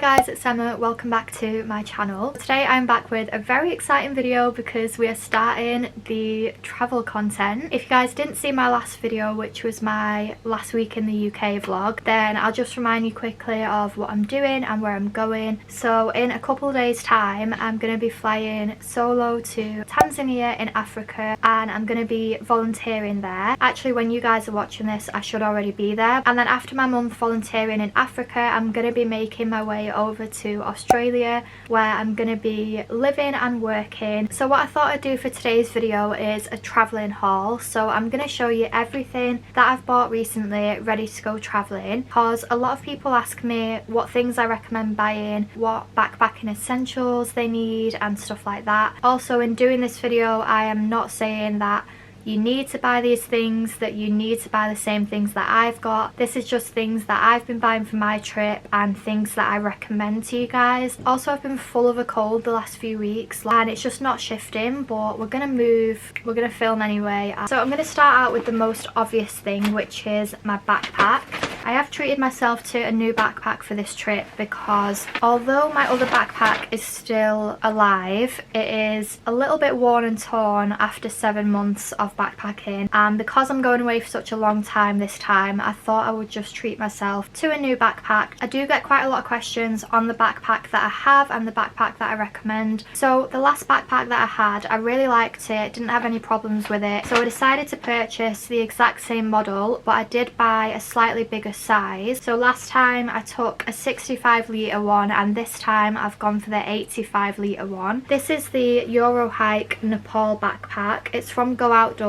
guys, it's Emma. Welcome back to my channel. Today I'm back with a very exciting video because we are starting the travel content. If you guys didn't see my last video, which was my last week in the UK vlog, then I'll just remind you quickly of what I'm doing and where I'm going. So in a couple of days time I'm going to be flying solo to Tanzania in Africa, and I'm going to be volunteering there. Actually, when you guys are watching this I should already be there. And then after my month volunteering in Africa, I'm going to be making my way over to Australia, where I'm going to be living and working. So what I thought I'd do for today's video is a travelling haul. So I'm going to show you everything that I've bought recently ready to go travelling, because a lot of people ask me what things I recommend buying, what backpacking essentials they need and stuff like that. Also, in doing this video I am not saying that you need to buy these things, that you need to buy the same things that I've got. This is just things that I've been buying for my trip and things that I recommend to you guys. Also, I've been full of a cold the last few weeks and it's just not shifting, but we're gonna move, we're gonna film anyway. So I'm gonna start out with the most obvious thing, which is my backpack. I have treated myself to a new backpack for this trip because although my other backpack is still alive, it is a little bit worn and torn after 7 months of backpacking, and because I'm going away for such a long time this time, I thought I would just treat myself to a new backpack. I do get quite a lot of questions on the backpack that I have and the backpack that I recommend. So the last backpack that I had, I really liked it, didn't have any problems with it, so I decided to purchase the exact same model, but I did buy a slightly bigger size. So last time I took a 65 litre one and this time I've gone for the 85 litre one. This is the Eurohike Nepal backpack. It's from Go Outdoors.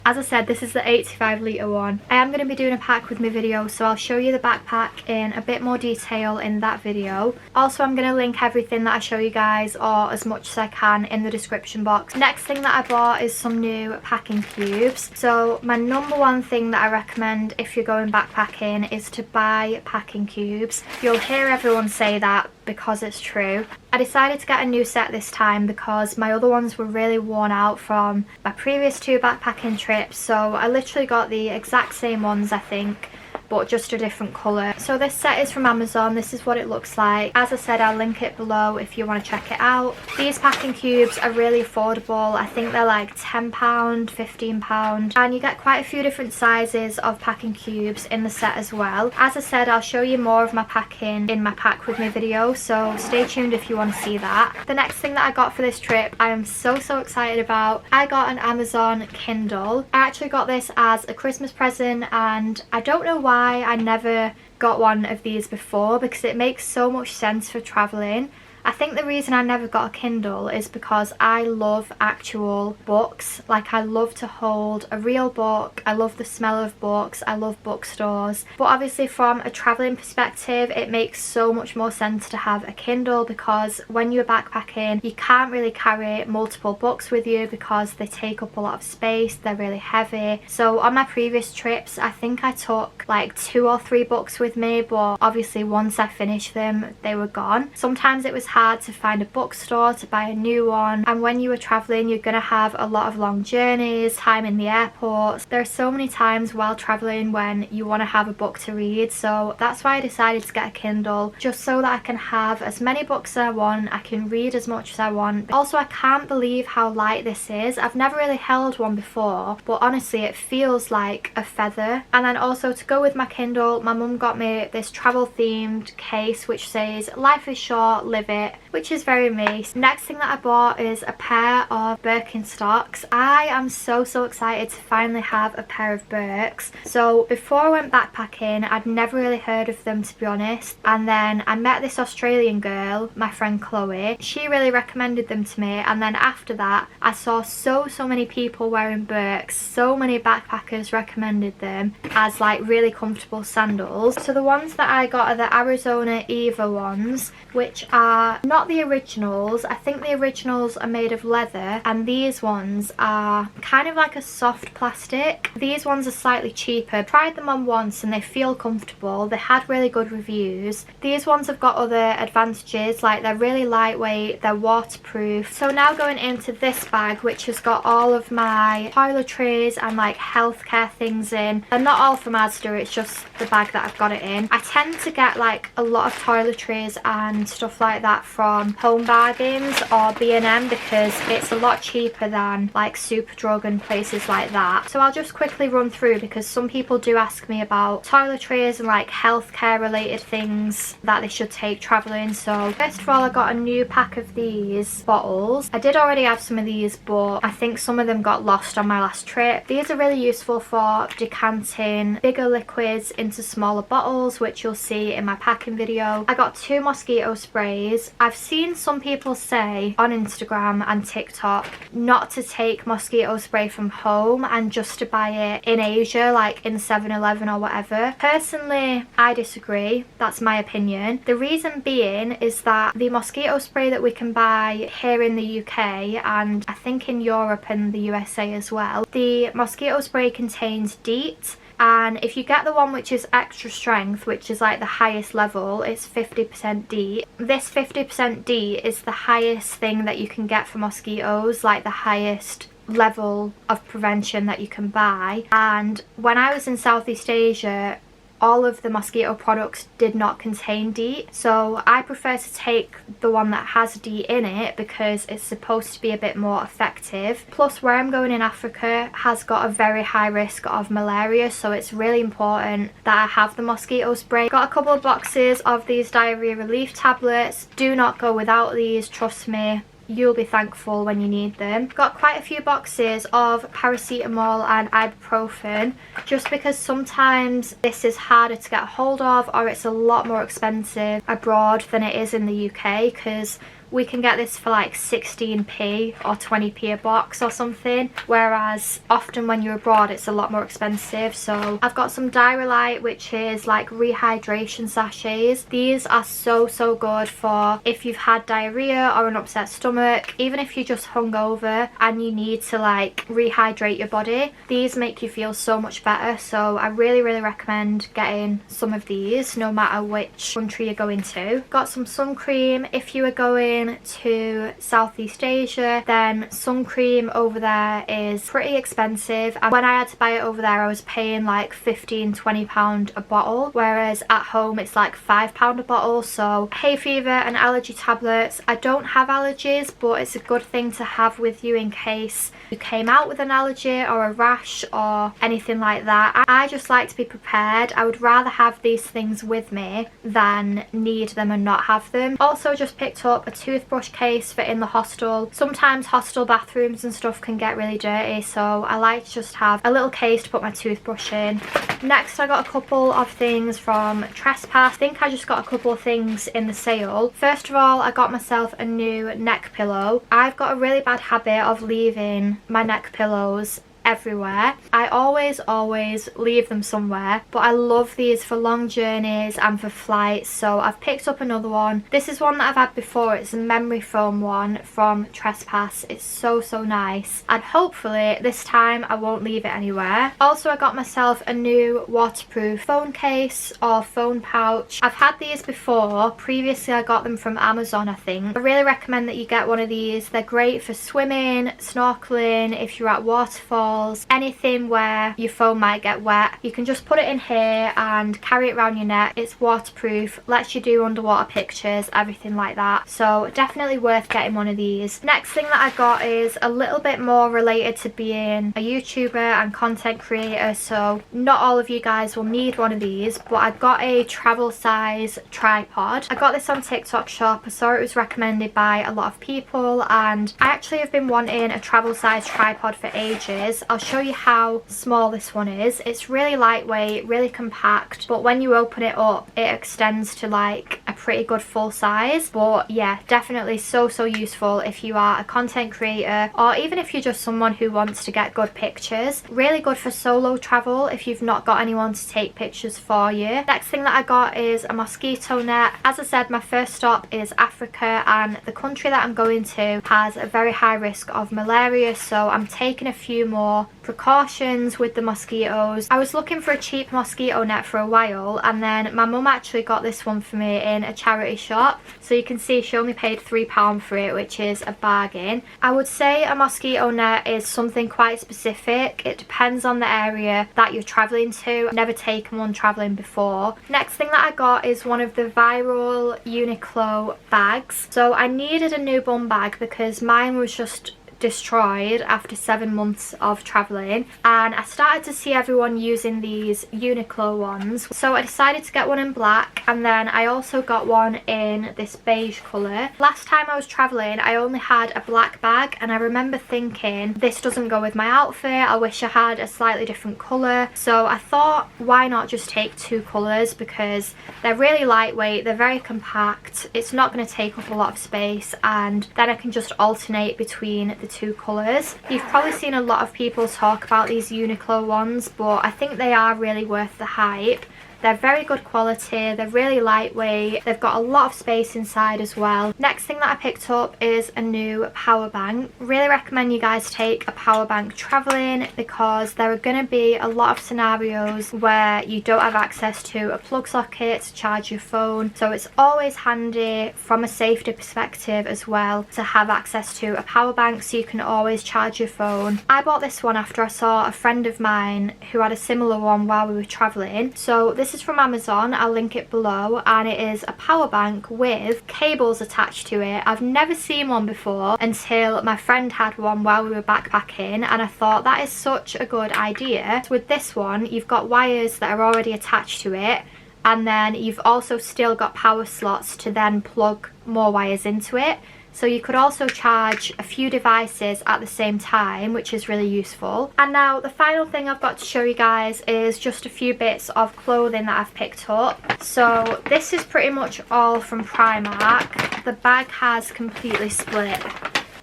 As I said, this is the 85 litre one. I am going to be doing a pack with my video, so I'll show you the backpack in a bit more detail in that video. Also, I'm going to link everything that I show you guys, or as much as I can, in the description box. Next thing that I bought is some new packing cubes. So my number one thing that I recommend if you're going backpacking is to buy packing cubes. You'll hear everyone say that because it's true. I decided to get a new set this time because my other ones were really worn out from my previous 2 backpacking trips, so I literally got the exact same ones, I think, but just a different colour. So this set is from Amazon. This is what it looks like. As I said, I'll link it below if you want to check it out. These packing cubes are really affordable. I think they're like £10, £15, and you get quite a few different sizes of packing cubes in the set as well. As I said, I'll show you more of my packing in my pack with me video, so stay tuned if you want to see that. The next thing that I got for this trip I am so excited about. I got an Amazon Kindle. I actually got this as a Christmas present, and I don't know why I never got one of these before, because it makes so much sense for traveling. I think the reason I never got a Kindle is because I love actual books. Like, I love to hold a real book, I love the smell of books, I love bookstores. But obviously from a travelling perspective it makes so much more sense to have a Kindle, because when you're backpacking you can't really carry multiple books with you because they take up a lot of space, they're really heavy. So on my previous trips I think I took like 2 or 3 books with me, but obviously once I finished them they were gone. Sometimes it was hard to find a bookstore to buy a new one, and when you are traveling you're going to have a lot of long journeys, time in the airports. There are so many times while traveling when you want to have a book to read, so that's why I decided to get a Kindle, just so that I can have as many books as I want, I can read as much as I want. Also, I can't believe how light this is. I've never really held one before, but honestly it feels like a feather. And then also, to go with my Kindle, my mum got me this travel themed case which says "Life is short, live it," which is very me. Next thing that I bought is a pair of Birkenstocks. I am so excited to finally have a pair of Birks. So before I went backpacking I'd never really heard of them, to be honest, and then I met this Australian girl, my friend Chloe. She really recommended them to me, and then after that I saw so many people wearing Birks. So many backpackers recommended them as like really comfortable sandals. So the ones that I got are the Arizona Eva ones, which are are not the originals. I think the originals are made of leather, and these ones are kind of like a soft plastic. These ones are slightly cheaper. Tried them on once and they feel comfortable. They had really good reviews. These ones have got other advantages, like they're really lightweight, they're waterproof. So now going into this bag, which has got all of my toiletries and like healthcare things in. They're not all from Asda, it's just the bag that I've got it in. I tend to get like a lot of toiletries and stuff like that from Home Bargains or B&M because it's a lot cheaper than like Superdrug and places like that. So I'll just quickly run through because some people do ask me about toiletries and like healthcare related things that they should take travelling. So first of all, I got a new pack of these bottles. I did already have some of these, but I think some of them got lost on my last trip. These are really useful for decanting bigger liquids into smaller bottles, which you'll see in my packing video. I got 2 mosquito sprays. I've seen some people say on Instagram and TikTok not to take mosquito spray from home and just to buy it in Asia, like in 7-Eleven or whatever. Personally, I disagree. That's my opinion. The reason being is that the mosquito spray that we can buy here in the UK, and I think in Europe and the USA as well, the mosquito spray contains DEET. And if you get the one which is extra strength, which is like the highest level, it's 50% DEET. This 50% DEET is the highest thing that you can get for mosquitoes, like the highest level of prevention that you can buy. And when I was in Southeast Asia, all of the mosquito products did not contain DEET, so I prefer to take the one that has DEET in it because it's supposed to be a bit more effective. Plus, where I'm going in Africa has got a very high risk of malaria, so it's really important that I have the mosquito spray. Got a couple of boxes of these diarrhea relief tablets. Do not go without these, trust me. You'll be thankful when you need them. Got quite a few boxes of paracetamol and ibuprofen, just because sometimes this is harder to get a hold of, or it's a lot more expensive abroad than it is in the UK, because we can get this for like 16p or 20p a box or something, whereas often when you're abroad it's a lot more expensive. So I've got some Diarrhelite, which is like rehydration sachets. These are so good for if you've had diarrhea or an upset stomach, even if you're just hungover and you need to like rehydrate your body. These make you feel so much better, so I really recommend getting some of these no matter which country you're going to. Got some sun cream. If you are going to Southeast Asia, then sun cream over there is pretty expensive, and when I had to buy it over there I was paying like £15-20 a bottle, whereas at home it's like £5 a bottle. So hay fever and allergy tablets. I don't have allergies, but it's a good thing to have with you in case you came out with an allergy or a rash or anything like that. I just like to be prepared. I would rather have these things with me than need them and not have them. Also just picked up a toothbrush case for in the hostel. Sometimes hostel bathrooms and stuff can get really dirty, so I like to just have a little case to put my toothbrush in. Next, I got a couple of things from Trespass. I think I just got a couple of things in the sale. First of all, I got myself a new neck pillow. I've got a really bad habit of leaving my neck pillows everywhere. I always leave them somewhere, but I love these for long journeys and for flights, so I've picked up another one. This is one that I've had before. It's a memory foam one from Trespass. It's so nice, and hopefully this time I won't leave it anywhere. Also, I got myself a new waterproof phone case or phone pouch. I've had these before. Previously I got them from Amazon, I think. I really recommend that you get one of these. They're great for swimming, snorkeling, if you're at waterfalls, anything where your phone might get wet. You can just put it in here and carry it around your neck. It's waterproof, lets you do underwater pictures, everything like that. So definitely worth getting one of these. Next thing that I got is a little bit more related to being a YouTuber and content creator, so not all of you guys will need one of these, but I got a travel size tripod. I got this on TikTok shop. I saw it was recommended by a lot of people, and I actually have been wanting a travel size tripod for ages. I'll show you how small this one is. It's really lightweight, really compact, but when you open it up it extends to like a pretty good full size. But yeah, definitely so useful if you are a content creator, or even if you're just someone who wants to get good pictures. Really good for solo travel if you've not got anyone to take pictures for you. Next thing that I got is a mosquito net. As I said, my first stop is Africa, and the country that I'm going to has a very high risk of malaria, so I'm taking a few more precautions with the mosquitoes. I was looking for a cheap mosquito net for a while, and then my mum actually got this one for me in a charity shop. So you can see she only paid £3 for it, which is a bargain. I would say a mosquito net is something quite specific. It depends on the area that you're traveling to. I've never taken one traveling before. Next thing that I got is one of the viral Uniclo bags. So I needed a new bum bag because mine was just destroyed after 7 months of traveling, and I started to see everyone using these Uniclo ones, so I decided to get one in black, and then I also got one in this beige colour. Last time I was traveling I only had a black bag, and I remember thinking, this doesn't go with my outfit, I wish I had a slightly different colour. So I thought, why not just take 2 colours, because they're really lightweight, they're very compact, it's not going to take up a lot of space, and then I can just alternate between the 2 colours. You've probably seen a lot of people talk about these Uniclo ones, but I think they are really worth the hype. They're very good quality, they're really lightweight, they've got a lot of space inside as well. Next thing that I picked up is a new power bank. Really recommend you guys take a power bank travelling, because there are going to be a lot of scenarios where you don't have access to a plug socket to charge your phone. So it's always handy from a safety perspective as well to have access to a power bank so you can always charge your phone. I bought this one after I saw a friend of mine who had a similar one while we were travelling. So this is from Amazon, I'll link it below, and it is a power bank with cables attached to it. I've never seen one before until my friend had one while we were backpacking, and I thought that is such a good idea. So with this one, you've got wires that are already attached to it, and then you've also still got power slots to then plug more wires into it. So you could also charge a few devices at the same time, which is really useful. And now the final thing I've got to show you guys is just a few bits of clothing that I've picked up. So this is pretty much all from Primark. The bag has completely split.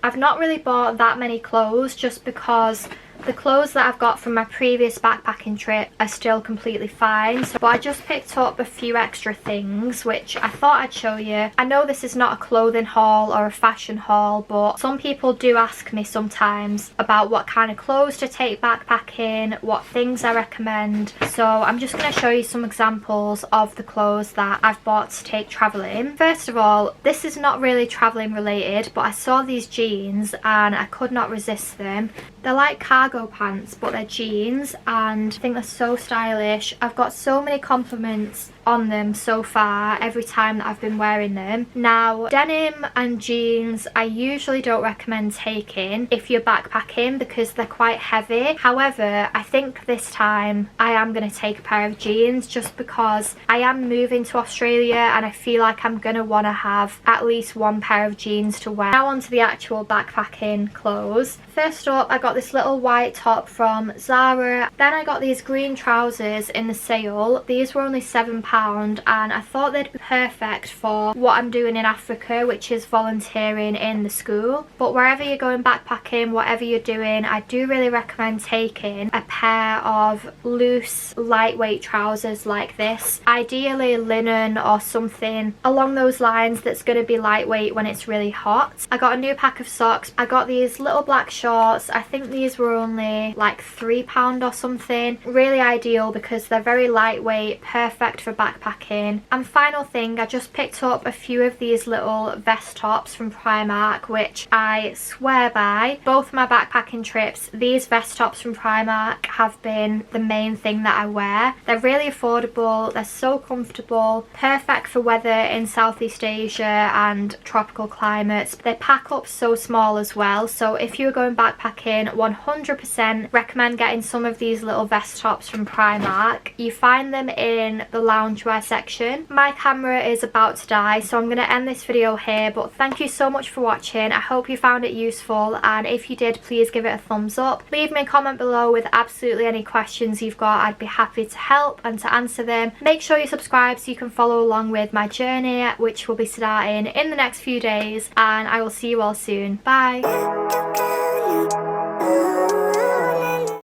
I've not really bought that many clothes just because the clothes that I've got from my previous backpacking trip are still completely fine. But I just picked up a few extra things which I thought I'd show you. I know this is not a clothing haul or a fashion haul, but some people do ask me sometimes about what kind of clothes to take backpacking, what things I recommend. So I'm just going to show you some examples of the clothes that I've bought to take travelling. First of all, this is not really travelling related, but I saw these jeans and I could not resist them. They're like cargo pants, but they're jeans, and I think they're so stylish. I've got so many compliments on them so far every time that I've been wearing them. Now, denim and jeans I usually don't recommend taking if you're backpacking because they're quite heavy. However, I think this time I am going to take a pair of jeans just because I am moving to Australia and I feel like I'm going to want to have at least one pair of jeans to wear. Now onto the actual backpacking clothes. First up, I got this little white top from Zara. Then I got these green trousers in the sale. These were only £7 and I thought they'd be perfect for what I'm doing in Africa, which is volunteering in the school. But wherever you're going backpacking, whatever you're doing, I do really recommend taking a pair of loose, lightweight trousers like this. Ideally linen or something along those lines that's going to be lightweight when it's really hot. I got a new pack of socks. I got these little black shorts. I think these were only like £3 or something. Really ideal because they're very lightweight, perfect for backpacking. And final thing, I just picked up a few of these little vest tops from Primark, which I swear by. Both my backpacking trips, these vest tops from Primark have been the main thing that I wear. They're really affordable, they're so comfortable, perfect for weather in Southeast Asia and tropical climates. They pack up so small as well, so if you're going backpacking 100% recommend getting some of these little vest tops from Primark. You find them in the loungewear section. My camera is about to die, so I'm going to end this video here, but thank you so much for watching. I hope you found it useful, and if you did, please give it a thumbs up. Leave me a comment below with absolutely any questions you've got. I'd be happy to help and to answer them. Make sure you subscribe so you can follow along with my journey, which will be starting in the next few days, and I will see you all soon. Bye.